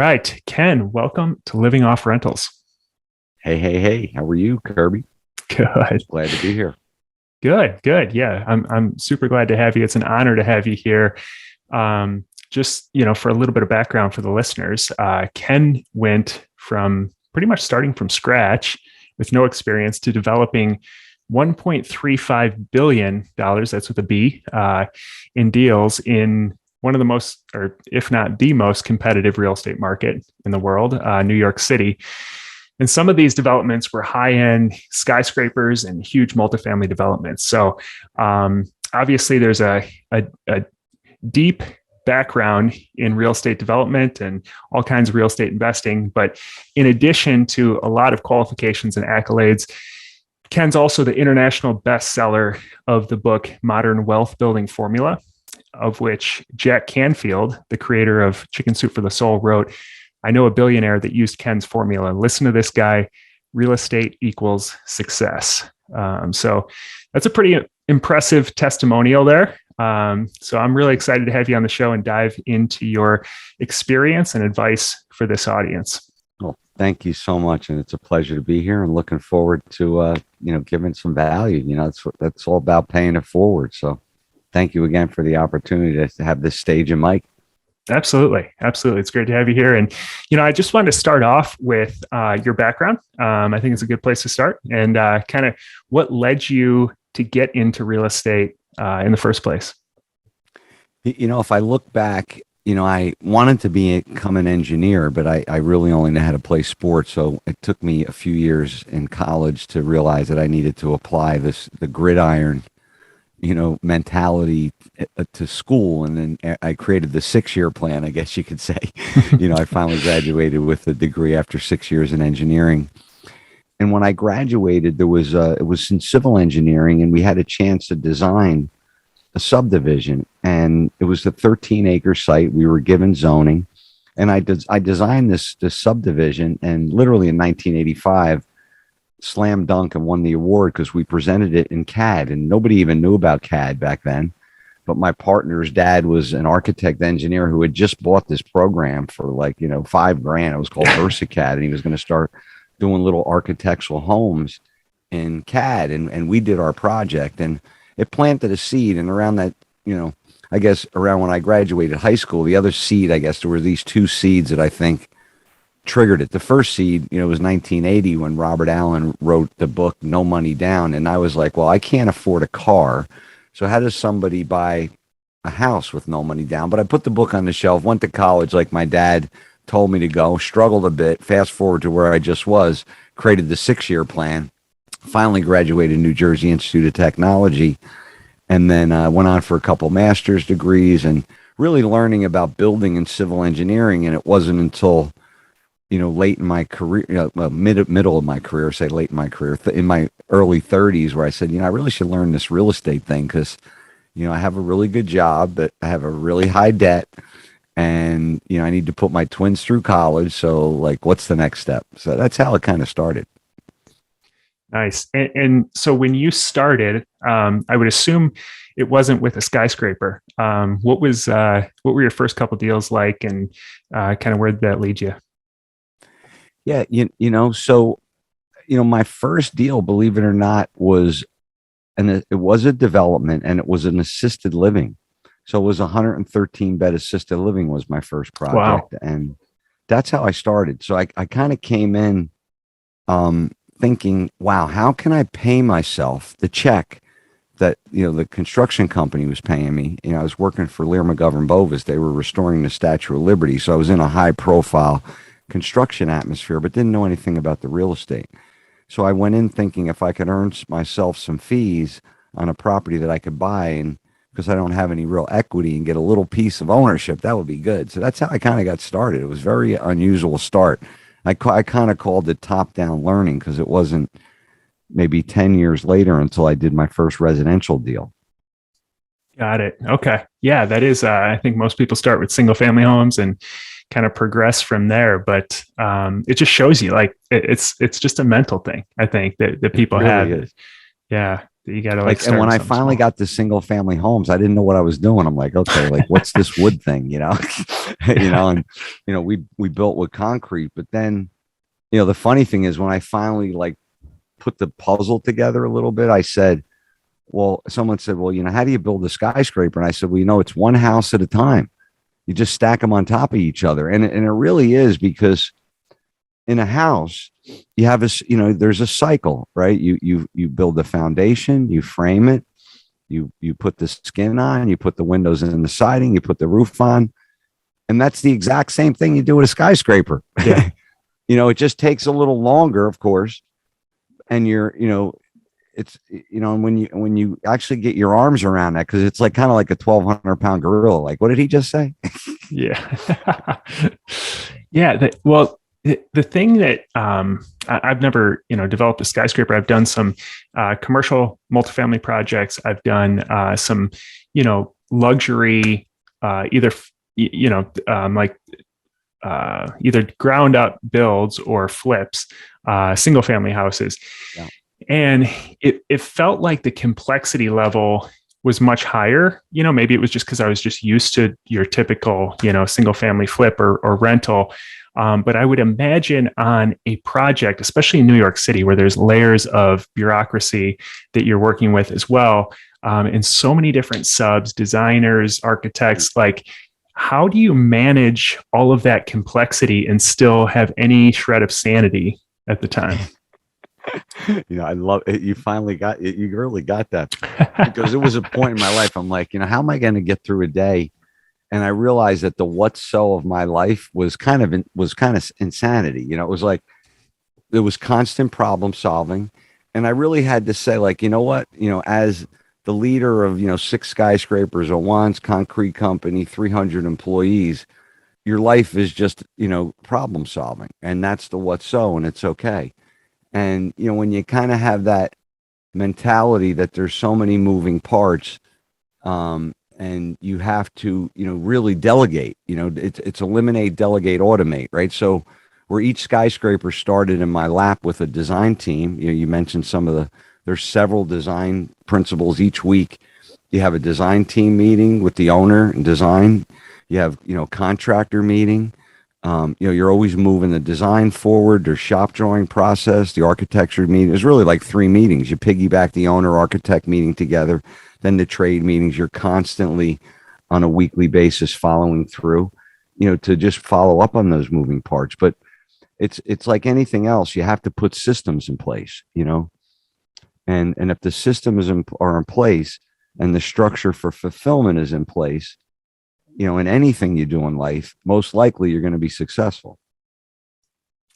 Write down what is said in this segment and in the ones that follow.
right, Ken, welcome to Living Off Rentals. Hey. How are you, Kirby? Good, Glad to be here. good. Yeah, I'm super glad to have you. It's an honor to have you here. Just for a little bit of background for the listeners, Ken went from pretty much starting from scratch with no experience to developing $1.35 billion, that's with a B, in deals in one of the most, or if not the most competitive real estate market in the world, New York City. And some of these developments were high-end skyscrapers and huge multifamily developments. So obviously there's a deep background in real estate development and all kinds of real estate investing. But in addition to a lot of qualifications and accolades, Ken's also the international bestseller of the book Modern Wealth Building Formula, of which Jack Canfield, the creator of Chicken Soup for the Soul, wrote, "I know a billionaire that used Ken's formula. Listen to this guy. Real estate equals success." So that's a pretty impressive testimonial there. So I'm really excited to have you on the show and dive into your experience and advice for this audience. Well, thank you so much, and it's a pleasure to be here. And looking forward to giving some value. That's all about paying it forward. So, thank you again for the opportunity to have this stage and mic. Absolutely. It's great to have you here. And, I just wanted to start off with your background. I think it's a good place to start, and kind of what led you to get into real estate in the first place. If I look back, I wanted to become an engineer, but I really only knew how to play sports. So it took me a few years in college to realize that I needed to apply the gridiron mentality to school. And then I created the 6-year plan, I guess you could say. I finally graduated with a degree after 6 years in engineering. And when I graduated, it was in civil engineering, and we had a chance to design a subdivision. And it was a 13-acre site. We were given zoning. And I designed this subdivision, and literally in 1985, slam dunk and won the award because we presented it in CAD, and nobody even knew about CAD back then. But my partner's dad was an architect engineer who had just bought this program for $5,000. It was called VersaCAD, and he was going to start doing little architectural homes in CAD, and we did our project, and it planted a seed. And around that, I guess around when I graduated high school, the other seed, I guess there were these two seeds that I think triggered it. The first seed, was 1980 when Robert Allen wrote the book No Money Down, and I was like, well, I can't afford a car, so how does somebody buy a house with no money down? But I put the book on the shelf, went to college like my dad told me to go, struggled a bit, fast forward to where I just was, created the 6-year plan, finally graduated New Jersey Institute of Technology, and then went on for a couple master's degrees and really learning about building and civil engineering. And it wasn't until late in my career, middle of my career, say late in my career, in my early 30s, where I said, I really should learn this real estate thing because, I have a really good job, but I have a really high debt, and, I need to put my twins through college. So, what's the next step? So that's how it kind of started. Nice. And so when you started, I would assume it wasn't with a skyscraper. What were your first couple deals like, and kind of where did that lead you? Yeah, so my first deal, believe it or not, it was a development, and it was an assisted living. So it was 113 bed assisted living was my first project. Wow. And that's how I started. So I kind of came in thinking, wow, how can I pay myself the check that the construction company was paying me? I was working for Liew McGovern. They were restoring the Statue of Liberty, so I was in a high profile construction atmosphere, but didn't know anything about the real estate. So I went in thinking if I could earn myself some fees on a property that I could buy, and because I don't have any real equity, and get a little piece of ownership, that would be good. So that's how I kind of got started. It was a very unusual start. I kind of called it top-down learning because it wasn't maybe 10 years later until I did my first residential deal. Got it. Okay. Yeah, that is, I think most people start with single family homes and kind of progress from there. But it just shows you it's just a mental thing, I think, that people really have. Is. Yeah. You got to like Like, and start when with I something finally small. got to single family homes, I didn't know what I was doing. I'm like, okay, like what's this wood thing, Yeah. and we built with concrete, but then, the funny thing is when I finally like put the puzzle together a little bit, I said, well, someone said, well, how do you build a skyscraper? And I said, well, it's one house at a time. You just stack them on top of each other. And it really is, because in a house, you have there's a cycle, right? You build the foundation, you frame it, you put the skin on, you put the windows in the siding, you put the roof on. And that's the exact same thing you do with a skyscraper. Yeah. It just takes a little longer, of course. And it's, and when you actually get your arms around that, because it's like kind of like a 1,200-pound gorilla. Like, what did he just say? Yeah. Yeah. Well, the thing that I've never, developed a skyscraper. I've done some commercial multifamily projects. I've done some, luxury, either, like either ground up builds or flips, single family houses. Yeah. And it felt like the complexity level was much higher. Maybe it was just because I was just used to your typical, single family flip or rental. But I would imagine on a project, especially in New York City, where there's layers of bureaucracy that you're working with as well, and so many different subs, designers, architects, like, how do you manage all of that complexity and still have any shred of sanity at the time? I love it. You finally got it. You really got that, because it was a point in my life. I'm like, how am I going to get through a day? And I realized that the what so of my life was kind of insanity. It was like, there was constant problem solving. And I really had to say, like, what, as the leader of, 6 skyscrapers at once, concrete company, 300 employees, your life is just, problem solving. And that's the what so, and it's okay. And, when you kind of have that mentality that there's so many moving parts, and you have to, really delegate, it's eliminate, delegate, automate, right? So where each skyscraper started in my lap with a design team, you mentioned there's several design principles each week. You have a design team meeting with the owner and design. You have, contractor meeting. You're always moving the design forward. There's shop drawing process, the architecture meeting. There's really like 3 meetings. You piggyback the owner architect meeting together, then the trade meetings. You're constantly on a weekly basis following through, to just follow up on those moving parts. But it's like anything else. You have to put systems in place, and if the systems are in place and the structure for fulfillment is in place, in anything you do in life, most likely you're going to be successful.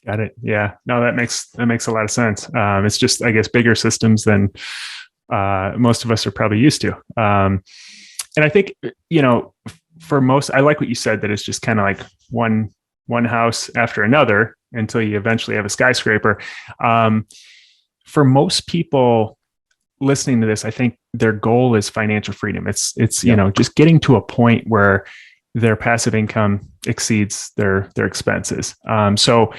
Got it. Yeah. No, that makes a lot of sense. It's just, I guess, bigger systems than most of us are probably used to. And I think, for most, I like what you said, that it's just kind of like one house after another until you eventually have a skyscraper. For most people listening to this, I think their goal is financial freedom. It's Yep. Just getting to a point where their passive income exceeds their expenses. So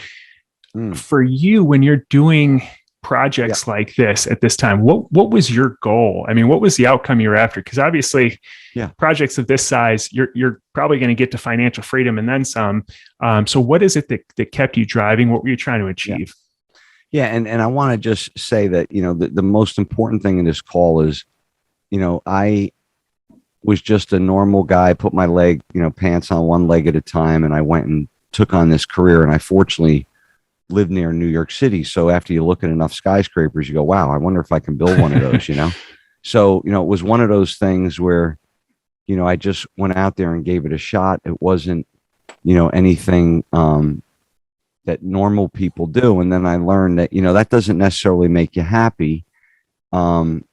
for you, when you're doing projects like this at this time, what was your goal? I mean, what was the outcome you were after? Because obviously, projects of this size, you're probably going to get to financial freedom and then some. So what is it that kept you driving? What were you trying to achieve? Yeah. And I want to just say that, the most important thing in this call is, I was just a normal guy, put my pants on one leg at a time. And I went and took on this career. And I fortunately lived near New York City. So after you look at enough skyscrapers, you go, wow, I wonder if I can build one of those, So, it was one of those things where, I just went out there and gave it a shot. It wasn't, anything, that normal people do. And then I learned that, that doesn't necessarily make you happy. And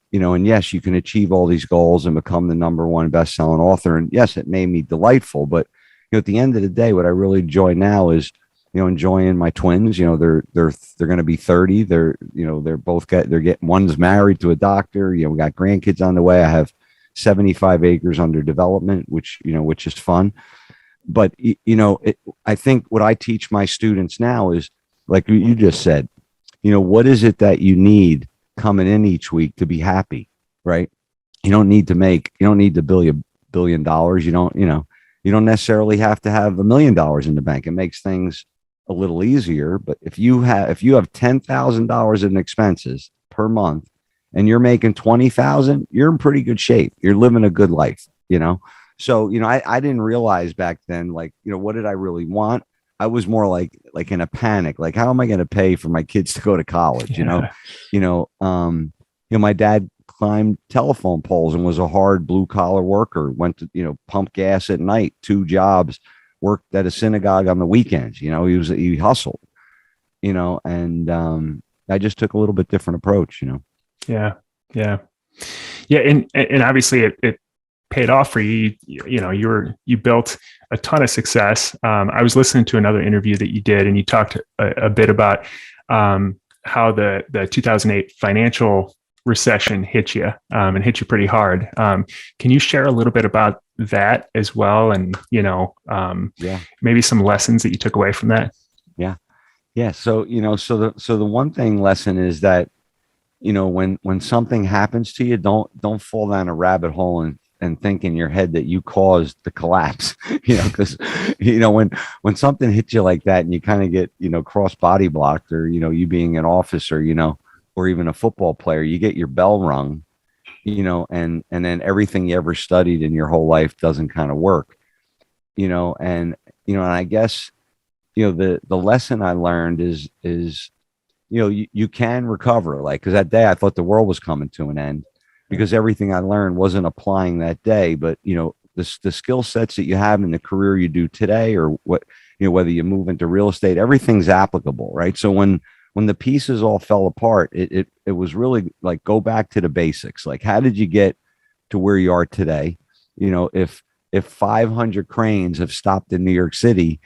yes, you can achieve all these goals and become the #1 best-selling author. And yes, it made me delightful. But, at the end of the day, what I really enjoy now is, enjoying my twins. They're going to be 30. They're getting, one's married to a doctor. We got grandkids on the way. I have 75 acres under development, which is fun. But, I think what I teach my students now is, like you just said, what is it that you need coming in each week to be happy, right? You don't need to $1 billion. You don't necessarily have to have $1 million in the bank. It makes things a little easier. But if you have $10,000 in expenses per month and you're making 20,000, you're in pretty good shape. You're living a good life, So, I didn't realize back then, like, what did I really want? I was more like in a panic, like, how am I going to pay for my kids to go to college? My dad climbed telephone poles and was a hard blue collar worker, went to, pump gas at night, 2 jobs, worked at a synagogue on the weekends. He hustled, and I just took a little bit different approach, Yeah. Yeah. Yeah. And obviously it paid off for you. You built a ton of success. I was listening to another interview that you did, and you talked a bit about how the 2008 financial recession hit you and hit you pretty hard. Can you share a little bit about that as well? And, maybe some lessons that you took away from that? Yeah. Yeah. So, so the one thing lesson is that, when something happens to you, don't fall down a rabbit hole and think in your head that you caused the collapse, because, when something hits you like that and you kind of get, cross body blocked, or, you being an officer, or even a football player, you get your bell rung, and then everything you ever studied in your whole life doesn't kind of work, and I guess, the lesson I learned is, you can recover, like, because that day I thought the world was coming to an end, because everything I learned wasn't applying that day. But, the skill sets that you have in the career you do today, or what, whether you move into real estate, everything's applicable, right? So when the pieces all fell apart, it was really like, go back to the basics. Like, how did you get to where you are today? If 500 cranes have stopped in New York City,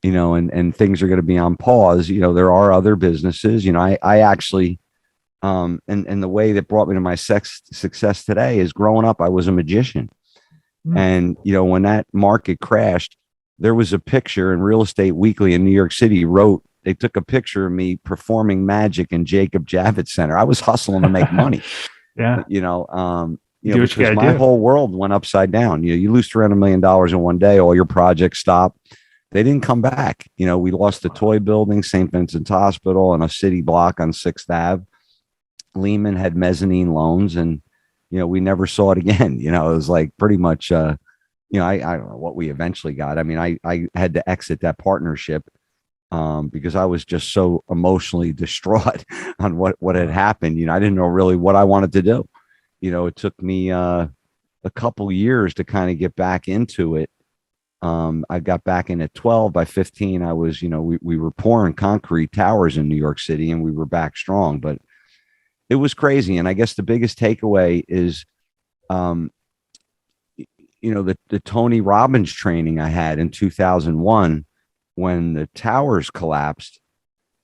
and things are going to be on pause, there are other businesses, I actually, and the way that brought me to my success today is, growing up, I was a magician. And, when that market crashed, there was a picture in Real Estate Weekly in New York City they took a picture of me performing magic in Jacob Javits Center. I was hustling to make money. Yeah. Because my whole world went upside down. You lose $300 million in one day, all your projects stop. They didn't come back. We lost the toy building, St. Vincent's Hospital, and a city block on 6th Ave. Lehman had mezzanine loans, and, we never saw it again. It was like pretty much, I don't know what we eventually got. I mean, I had to exit that partnership because I was just so emotionally distraught on what had happened. I didn't know really what I wanted to do. It took me a couple years to kind of get back into it. I got back in at 12. By 15, I was, we were pouring concrete towers in New York City, and we were back strong, but it was crazy. And I guess the biggest takeaway is, the Tony Robbins training I had in 2001, when the towers collapsed.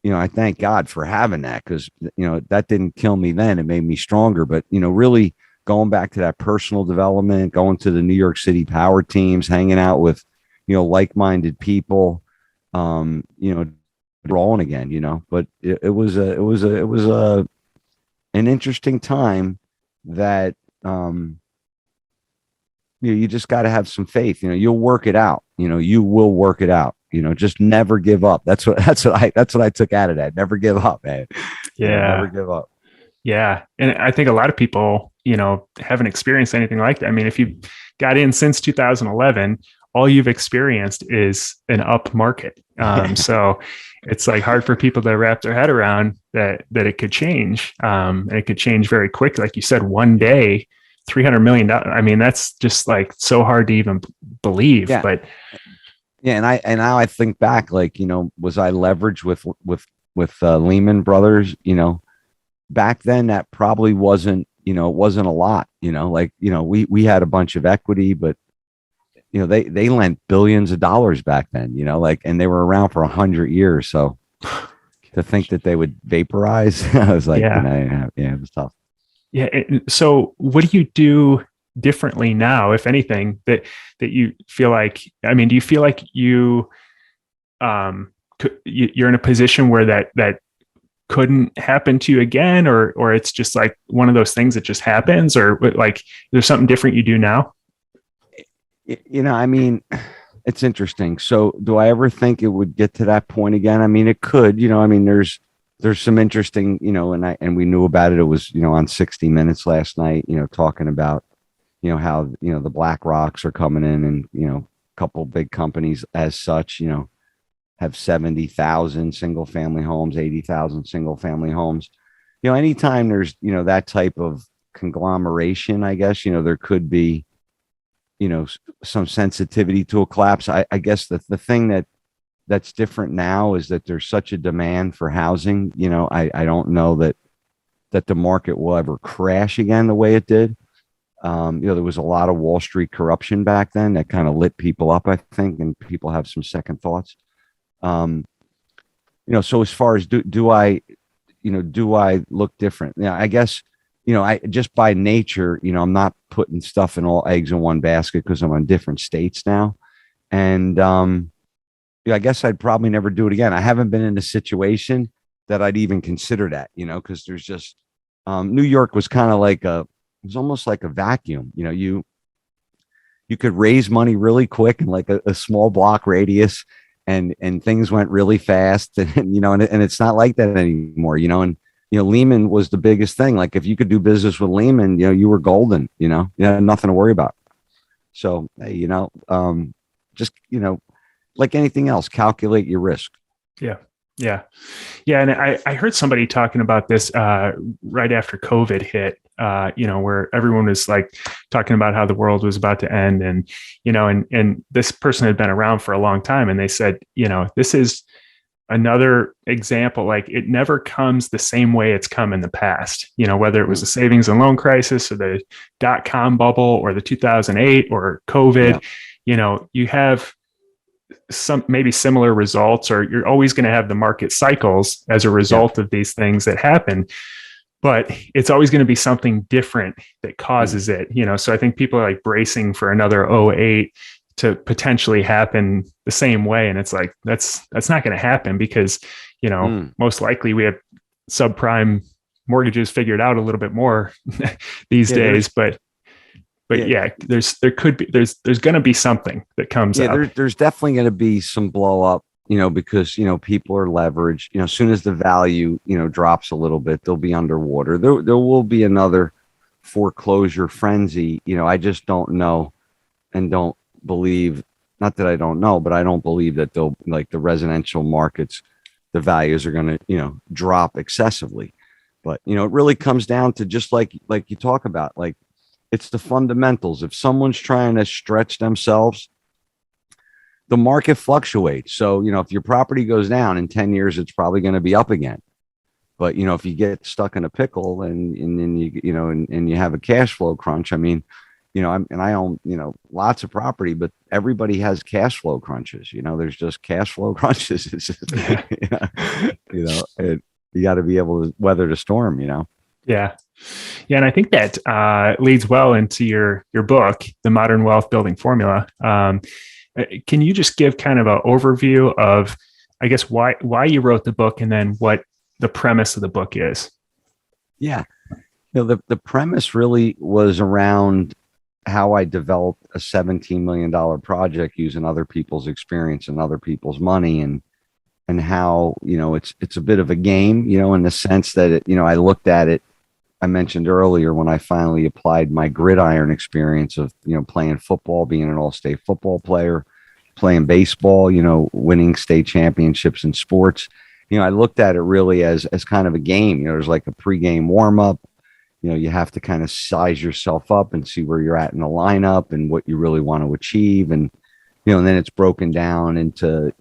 I thank God for having that, because, that didn't kill me then. It made me stronger. But, really going back to that personal development, going to the New York City power teams, hanging out with, like-minded people, rolling again, but it was an interesting time that, you just got to have some faith. You'll work it out. You will work it out. Just never give up. That's what I took out of that. Never give up, man. Yeah. Never give up. Yeah. And I think a lot of people, haven't experienced anything like that. I mean, if you got in since 2011, all you've experienced is an up market. So it's like hard for people to wrap their head around that it could change. And it could change very quick. Like you said, one day, $300 million. I mean, that's just like so hard to even believe. Yeah. But yeah. And now I think back, like, was I leveraged with Lehman Brothers? Back then that probably wasn't, it wasn't a lot, like, we had a bunch of equity, but, they lent billions of dollars back then, like, and they were around for 100 years. So to think that they would vaporize, I was like, it was tough. Yeah. So what do you do differently now, if anything, that you feel like, I mean, do you feel like you're in a position where that couldn't happen to you again, or it's just like one of those things that just happens, or like there's something different you do now? I mean, it's interesting. So do I ever think it would get to that point again? I mean, it could, I mean, there's some interesting, and we knew about it. It was, on 60 Minutes last night, talking about, how, the Black Rocks are coming in and, a couple big companies as such, have 70,000 single family homes, 80,000 single family homes. Anytime there's, that type of conglomeration, I guess, there could be, some sensitivity to a collapse. I guess the thing that's different now is that there's such a demand for housing. I don't know that the market will ever crash again the way it did. There was a lot of Wall Street corruption back then that kind of lit people up, I think, and people have some second thoughts. So as far as do I look different? Yeah, I guess, I just by nature, I'm not putting stuff in all eggs in one basket because I'm on different states now. And, I guess I'd probably never do it again. I haven't been in a situation that I'd even consider that, because there's just, New York was kind of like it was almost like a vacuum. You could raise money really quick in like a small block radius, and things went really fast, and and it's not like that anymore, and Lehman was the biggest thing. Like if you could do business with Lehman, you were golden, you had nothing to worry about. So, hey, just, like anything else, calculate your risk. Yeah. Yeah. Yeah. And I heard somebody talking about this right after COVID hit, where everyone was like talking about how the world was about to end. And, and this person had been around for a long time. And they said, this is another example. Like it never comes the same way it's come in the past, whether it was the savings and loan crisis or the .com bubble or the 2008 or COVID, you have some maybe similar results, or you're always going to have the market cycles as a result of these things that happen, but it's always going to be something different that causes it, so I think people are like bracing for another '08 to potentially happen the same way. And it's like, that's not going to happen because, most likely we have subprime mortgages figured out a little bit more these days, but there's going to be something that comes up. There's definitely going to be some blow up, because, people are leveraged, as soon as the value, drops a little bit, they'll be underwater. There will be another foreclosure frenzy. I just don't know and don't believe, not that I don't know, but I don't believe that they'll, like the residential markets, the values are going to, drop excessively. But, it really comes down to just like you talk about, like, it's the fundamentals. If someone's trying to stretch themselves, the market fluctuates. So, if your property goes down in 10 years, it's probably going to be up again. But, if you get stuck in a pickle and then and you have a cash flow crunch, I mean, I own, lots of property, but everybody has cash flow crunches. There's just cash flow crunches. It's just, you got to be able to weather the storm, Yeah. Yeah. And I think that leads well into your book, The Modern Wealth Building Formula. Can you just give kind of an overview of, I guess, why you wrote the book and then what the premise of the book is? Yeah. The premise really was around how I developed a $17 million project using other people's experience and other people's money, and how, it's a bit of a game, in the sense that, I looked at it. I mentioned earlier when I finally applied my gridiron experience of, playing football, being an all-state football player, playing baseball, winning state championships in sports. I looked at it really as kind of a game. There's like a pregame warm-up. You have to kind of size yourself up and see where you're at in the lineup and what you really want to achieve. And, and then it's broken down into,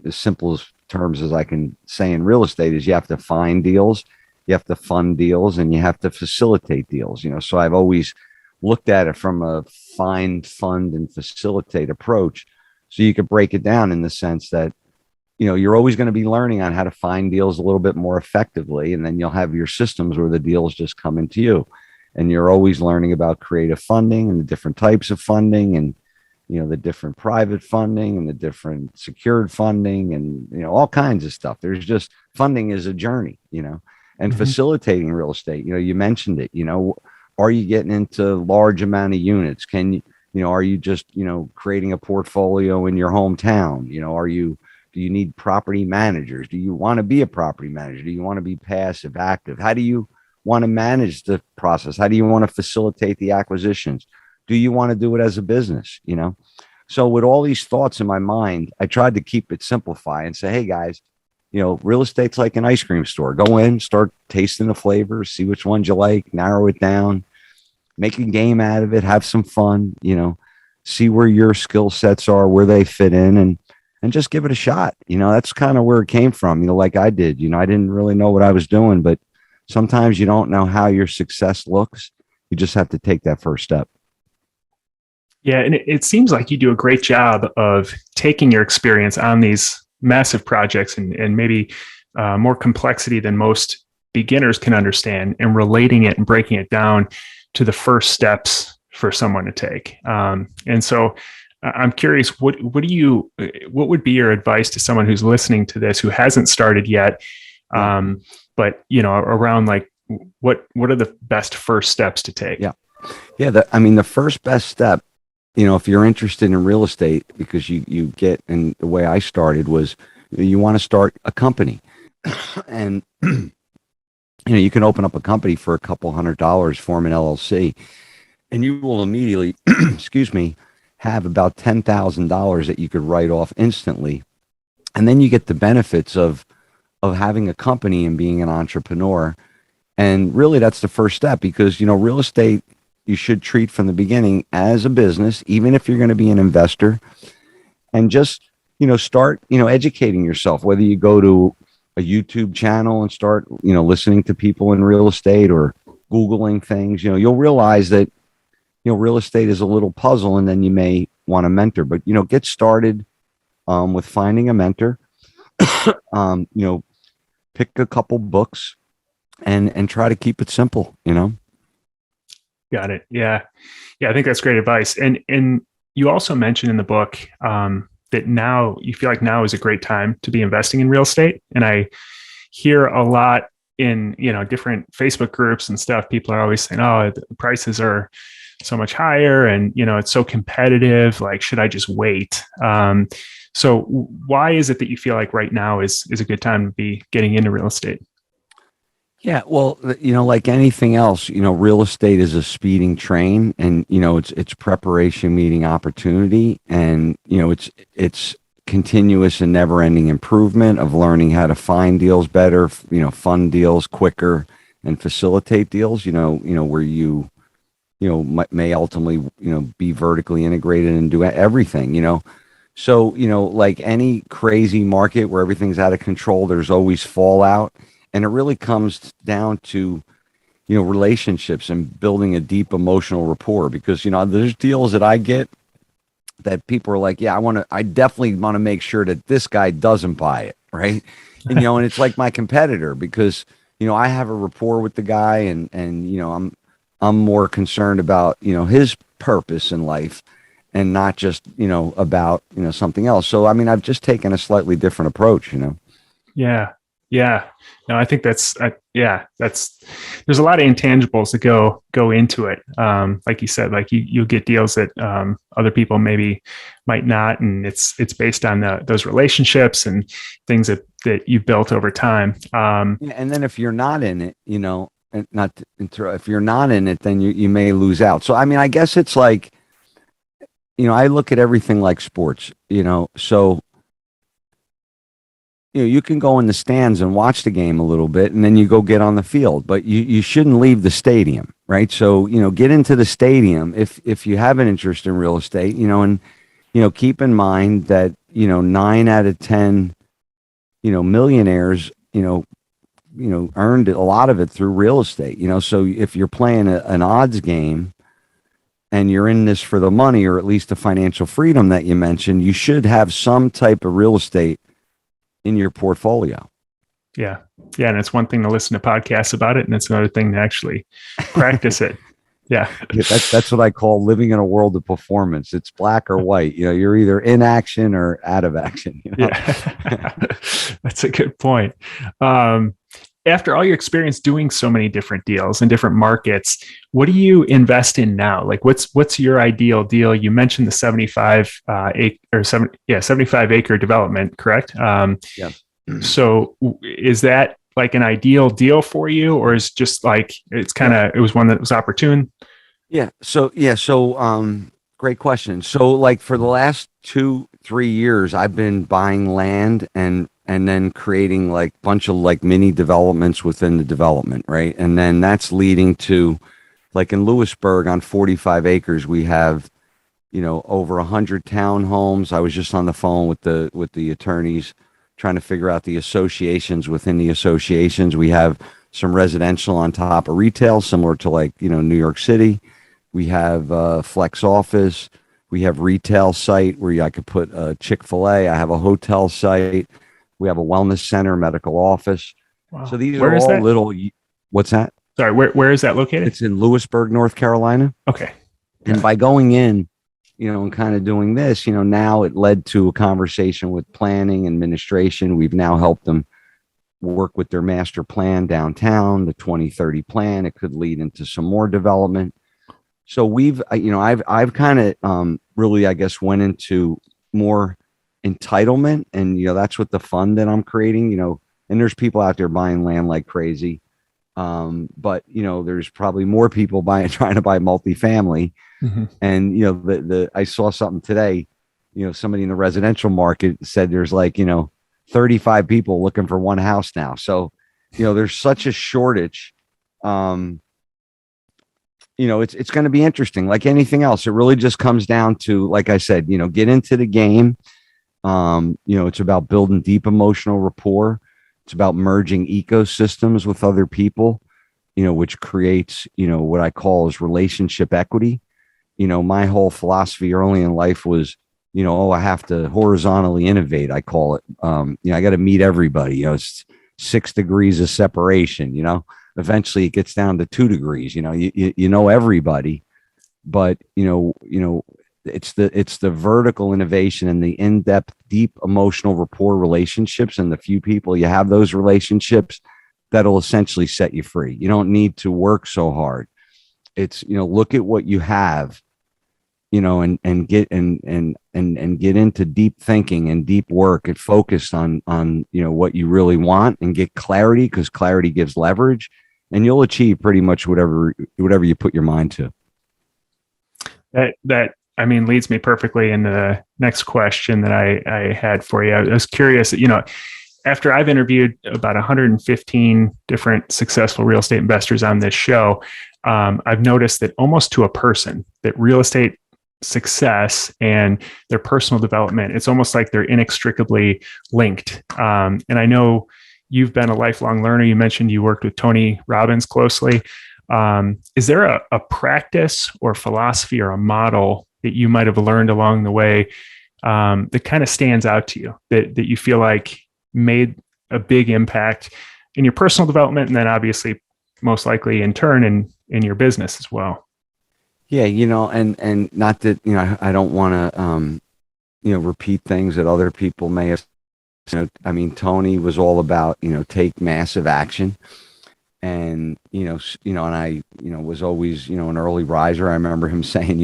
as simple as terms as I can say in real estate is you have to find deals, you have to fund deals, and you have to facilitate deals. So I've always looked at it from a find, fund, and facilitate approach. So you could break it down in the sense that, you're always going to be learning on how to find deals a little bit more effectively. And then you'll have your systems where the deals just come into you. And you're always learning about creative funding and the different types of funding, and, the different private funding and the different secured funding and, all kinds of stuff. There's just funding is a journey, and facilitating real estate. You mentioned it, are you getting into large amount of units? Can you, are you just, creating a portfolio in your hometown? Do you need property managers? Do you want to be a property manager? Do you want to be passive, active? How do you want to manage the process? How do you want to facilitate the acquisitions? Do you want to do it as a business? So with all these thoughts in my mind, I tried to keep it simplified and say, hey guys, real estate's like an ice cream store. Go in, start tasting the flavors, see which ones you like, narrow it down, make a game out of it, have some fun, see where your skill sets are, where they fit in, and just give it a shot. That's kind of where it came from, like I did. I didn't really know what I was doing, but sometimes you don't know how your success looks. You just have to take that first step. Yeah. And it seems like you do a great job of taking your experience on these massive projects and maybe more complexity than most beginners can understand, and relating it and breaking it down to the first steps for someone to take. And so I'm curious, what would be your advice to someone who's listening to this, who hasn't started yet? But around like, what are the best first steps to take? Yeah. The first best step, if you're interested in real estate, because you get, and the way I started was, you want to start a company. And you can open up a company for a couple $100, form an LLC, and you will immediately excuse me, have about $10,000 that you could write off instantly. And then you get the benefits of having a company and being an entrepreneur. And really that's the first step, because real estate, you should treat from the beginning as a business, even if you're going to be an investor, and just, start, educating yourself, whether you go to a YouTube channel and start, listening to people in real estate, or Googling things. You'll realize that, real estate is a little puzzle, and then you may want a mentor, but, get started with finding a mentor, pick a couple books and try to keep it simple, Got it. Yeah. Yeah. I think that's great advice. And you also mentioned in the book that now you feel like now is a great time to be investing in real estate. And I hear a lot in, different Facebook groups and stuff. People are always saying, oh, the prices are so much higher and, it's so competitive. Like, should I just wait? So why is it that you feel like right now is a good time to be getting into real estate? Yeah, well, like anything else, real estate is a speeding train, and it's preparation meeting opportunity, and it's continuous and never-ending improvement of learning how to find deals better, fund deals quicker, and facilitate deals. Where you may ultimately be vertically integrated and do everything. So like any crazy market where everything's out of control, there's always fallout. And it really comes down to, relationships and building a deep emotional rapport, because, there's deals that I get that people are like, yeah, I definitely want to make sure that this guy doesn't buy it. Right. And, and it's like my competitor, because, I have a rapport with the guy, and, I'm more concerned about, his purpose in life, and not just, about, something else. So, I've just taken a slightly different approach, Yeah. Yeah. No, I think there's a lot of intangibles that go into it. Like you said, like you'll get deals that other people maybe might not. And it's based on those relationships and things that you've built over time. And then if you're not in it, and not to interrupt, if you're not in it, then you may lose out. So, I guess it's like, I look at everything like sports, so, you can go in the stands and watch the game a little bit, and then you go get on the field, but you shouldn't leave the stadium, right? So, get into the stadium if you have an interest in real estate, and, keep in mind that, 9 out of 10, millionaires, earned a lot of it through real estate, so if you're playing an odds game and you're in this for the money, or at least the financial freedom that you mentioned, you should have some type of real estate in your portfolio. Yeah. Yeah. And it's one thing to listen to podcasts about it, and it's another thing to actually practice it. Yeah. Yeah, that's what I call living in a world of performance. It's black or white. You're either in action or out of action. Yeah. That's a good point. Um, After all your experience doing so many different deals in different markets, what do you invest in now? Like what's your ideal deal? You mentioned the 75 acre or 75 acre development, correct? Yeah. So is that like an ideal deal for you, or is just like it's kind Yeah. of it was one that was opportune? So great question. So like for the last 2, 3 years, I've been buying land and then creating like bunch of like mini developments within the development, right? And then that's leading to like in Lewisburg on 45 acres, we have, over 100 townhomes. I was just on the phone with the attorneys trying to figure out the associations within the associations. We have some residential on top of retail, similar to like, New York City. We have flex office. We have retail site where I could put a Chick-fil-A. I have a hotel site. We have a wellness center, medical office. So Wow. these Where are is all that? little, what's that? Sorry, where is that located? It's in Lewisburg, North Carolina. Okay. And by going in, and kind of doing this, now it led to a conversation with planning administration. We've now helped them work with their master plan downtown, the 2030 plan. It could lead into some more development. So I've kind of really, I guess, went into more entitlement, and that's what the fund that I'm creating. And there's people out there buying land like crazy, but there's probably more people trying to buy multifamily. Mm-hmm. And the I saw something today. Somebody in the residential market said there's like 35 people looking for one house now. So there's such a shortage. It's going to be interesting. Like anything else, it really just comes down to, like I said, get into the game. It's about building deep emotional rapport. It's about merging ecosystems with other people, which creates, what I call is relationship equity. My whole philosophy early in life was, I have to horizontally innovate. I call it, I got to meet everybody. It's 6 degrees of separation. Eventually it gets down to 2 degrees. You know everybody, but it's the vertical innovation and the in-depth, deep emotional rapport relationships, and the few people you have those relationships that'll essentially set you free. You don't need to work so hard. It's look at what you have, and get and get into deep thinking and deep work and focus on what you really want, and get clarity, because clarity gives leverage, and you'll achieve pretty much whatever you put your mind to. That I mean leads me perfectly into the next question that I had for you. I was curious, after I've interviewed about 115 different successful real estate investors on this show, I've noticed that almost to a person, that real estate success and their personal development, it's almost like they're inextricably linked. And I know you've been a lifelong learner. You mentioned you worked with Tony Robbins closely. Is there a practice or philosophy or a model that you might have learned along the way that kind of stands out to you, that you feel like made a big impact in your personal development, and then obviously most likely in turn in your business as well? Yeah, and not that, I don't want to, repeat things that other people may have. I mean, Tony was all about, take massive action. And, and I, was always, an early riser. I remember him saying,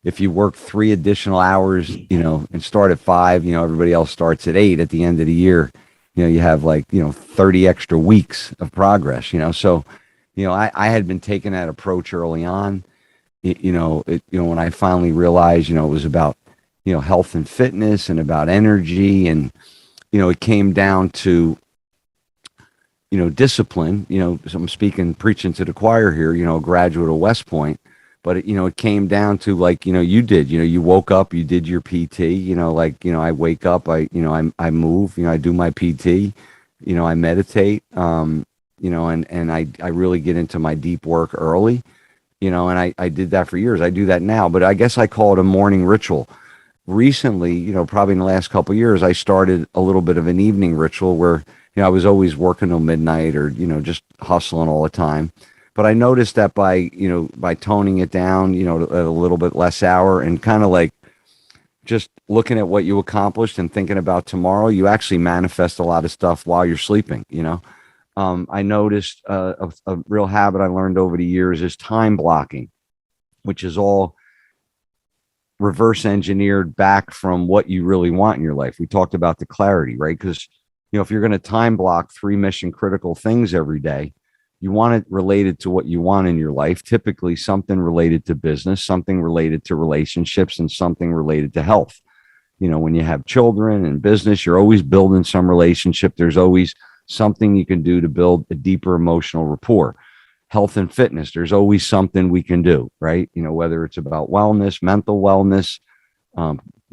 if you work 3 additional hours, and start at 5, everybody else starts at 8 at the end of the year, you have like, 30 extra weeks of progress, so, I had been taking that approach early on. When I finally realized, it was about, health and fitness and about energy, and, it came down to, discipline, so I'm preaching to the choir here, a graduate of West Point, but it came down to like, you did, you woke up, you did your PT, I wake up, I move, I do my PT, I meditate, and I really get into my deep work early. And I did that for years. I do that now, but I guess I call it a morning ritual. Recently, probably in the last couple of years, I started a little bit of an evening ritual where, I was always working till midnight or, just hustling all the time. But I noticed that by toning it down, at a little bit less hour and kind of like just looking at what you accomplished and thinking about tomorrow, you actually manifest a lot of stuff while you're sleeping. I noticed a real habit I learned over the years is time blocking, which is all reverse engineered back from what you really want in your life. We talked about the clarity, right? Because, if you're going to time block 3 mission critical things every day, you want it related to what you want in your life, typically something related to business, something related to relationships, and something related to health. When you have children and business, you're always building some relationship. There's always something you can do to build a deeper emotional rapport. Health and fitness, there's always something we can do, right? Whether it's about wellness, mental wellness,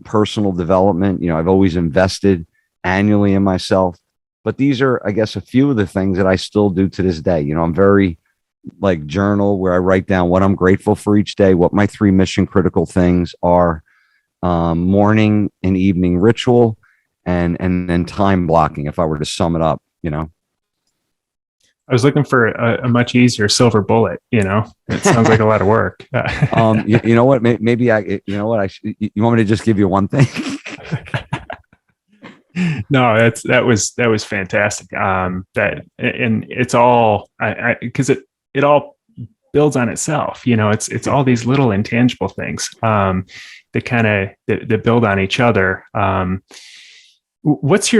personal development. I've always invested annually in myself. But these are, I guess, a few of the things that I still do to this day. I'm very like journal where I write down what I'm grateful for each day, what my 3 mission critical things are, morning and evening ritual, and then time blocking, if I were to sum it up. I was looking for a much easier silver bullet. It sounds like a lot of work. You know what? Maybe you know what? You want me to just give you one thing? No, that was fantastic. And it's all because it all builds on itself. It's all these little intangible things that kind of that build on each other. What's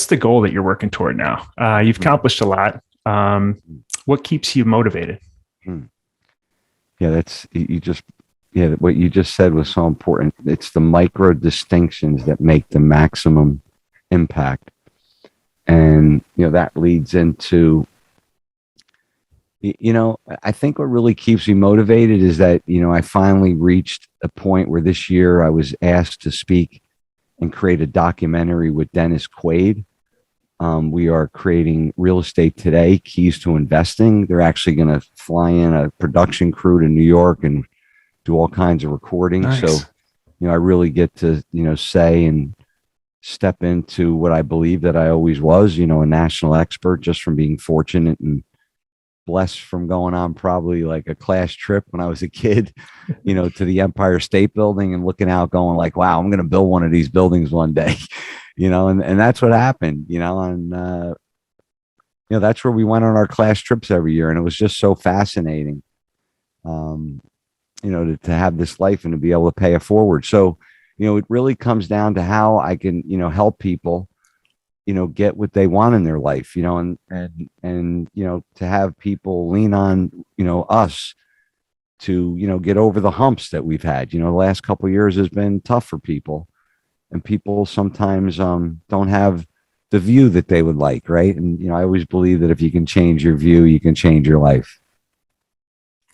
the goal that you're working toward now? You've accomplished a lot. What keeps you motivated? Yeah, what you just said was so important. It's the micro distinctions that make the maximum impact. And, that leads into, I think what really keeps me motivated is that, I finally reached a point where this year I was asked to speak and create a documentary with Dennis Quaid. We are creating Real Estate Today, Keys to Investing. They're actually going to fly in a production crew to New York and do all kinds of recording. Nice. So, I really get to, say and step into what I believe that I always was, a national expert, just from being fortunate and blessed from going on probably like a class trip when I was a kid, to the Empire State Building and looking out going like, wow, I'm going to build one of these buildings one day, and that's what happened, and, that's where we went on our class trips every year. And it was just so fascinating, to have this life and to be able to pay it forward. So, it really comes down to how I can, help people, get what they want in their life, and to have people lean on, us to, get over the humps that we've had. The last couple of years has been tough for people, and people sometimes don't have the view that they would like. Right. And, I always believe that if you can change your view, you can change your life.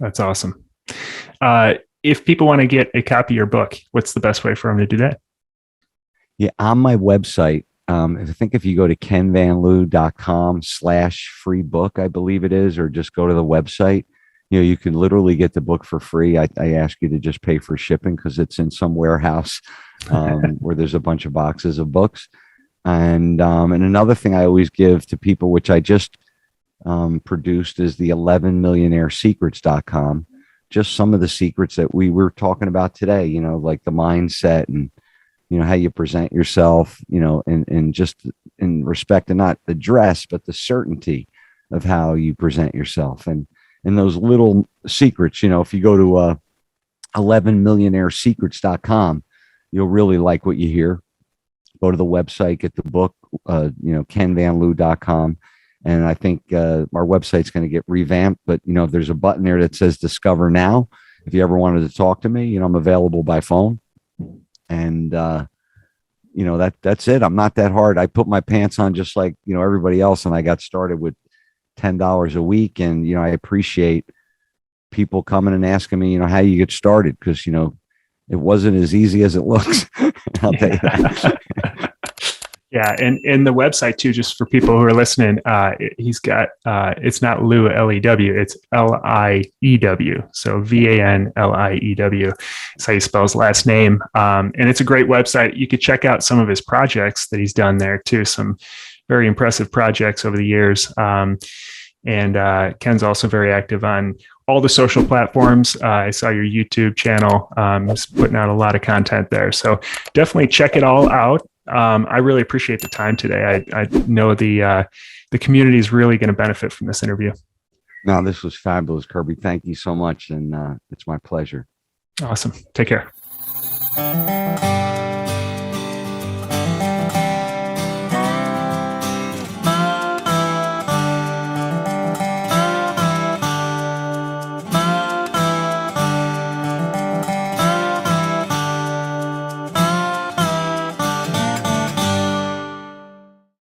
That's awesome. If people want to get a copy of your book, what's the best way for them to do that? Yeah, on my website, I think if you go to kenvanliew.com/free book, I believe it is, or just go to the website, you can literally get the book for free. I ask you to just pay for shipping because it's in some warehouse where there's a bunch of boxes of books. And another thing I always give to people, which I just produced, is the 11millionairesecrets.com. Just some of the secrets that we were talking about today, like the mindset and, how you present yourself, and just in respect to not the dress, but the certainty of how you present yourself. And those little secrets, if you go to 11millionairesecrets.com, you'll really like what you hear. Go to the website, get the book, kenvanliew.com. And I think our website's going to get revamped, but there's a button there that says Discover Now. If you ever wanted to talk to me, I'm available by phone. And that's it. I'm not that hard. I put my pants on just like everybody else, and I got started with $10 a week. And I appreciate people coming and asking me, how you get started, because it wasn't as easy as it looks. I'll tell you that. Yeah, and the website too, just for people who are listening, he's got it's not Liew, L-E-W, it's L-I-E-W, so V-A-N-L-I-E-W. That's how you spell his last name, and it's a great website. You could check out some of his projects that he's done there too. Some very impressive projects over the years. And Ken's also very active on all the social platforms. I saw your YouTube channel, just putting out a lot of content there. So definitely check it all out. I really appreciate the time today. I know the community is really going to benefit from this interview. No, this was fabulous, Kirby. Thank you so much. And it's my pleasure. Awesome. Take care.